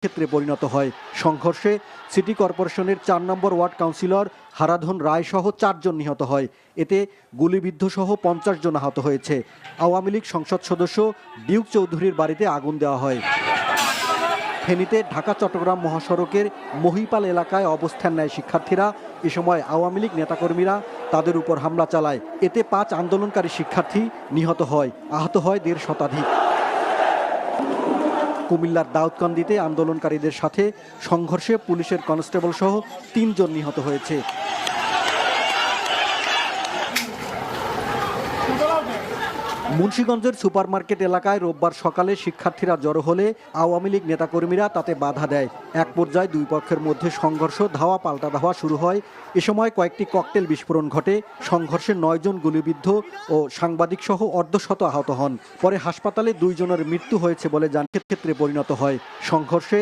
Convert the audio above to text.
ক্ষেত্রে পরিণত হয়। সংঘর্ষে সিটি কর্পোরেশনের ৪ নম্বর ওয়ার্ড কাউন্সিলর হারাধন রায় সহ ৪ জন নিহত হয়। এতে গুলিবিদ্ধ সহ ৫০ জন আহত হয়েছে। আওয়ামী লীগ সংসদ সদস্য ডিউক চৌধুরীর বাড়িতে আগুন দেওয়া হয়। ফেনীতে ঢাকা চট্টগ্রাম মহাসড়কের মহিপাল এলাকায় অবস্থান নেয় শিক্ষার্থীরা। এ সময় আওয়ামী লীগ নেতাকর্মীরা তাদের উপর হামলা চালায়। এতে ৫ আন্দোলনকারী শিক্ষার্থী নিহত হয়, আহত হয় ১৫০ শতাধিক। কুমিল্লার দাউদকান্দিতে আন্দোলনকারীদের সাথে সংঘর্ষে পুলিশের কনস্টেবল সহ ৩ জন নিহত হয়েছে। মুন্সিগঞ্জের সুপারমার্কেট এলাকায় রোববার সকালে শিক্ষার্থীরা জড়ো হলে আওয়ামী লীগ নেতাকর্মীরা তাতে বাধা দেয়। এক পর্যায়ে দুই পক্ষের মধ্যে সংঘর্ষ, ধাওয়া পাল্টা ধাওয়া শুরু হয়। এ সময় কয়েকটি ককটেল বিস্ফোরণ ঘটে। সংঘর্ষে ৯ জন গুলিবিদ্ধ ও সাংবাদিক সহ অর্ধশত আহত হন। পরে হাসপাতালে ২ জনের মৃত্যু হয়েছে বলে জানান। ক্ষেত্রে পরিণত হয়। সংঘর্ষে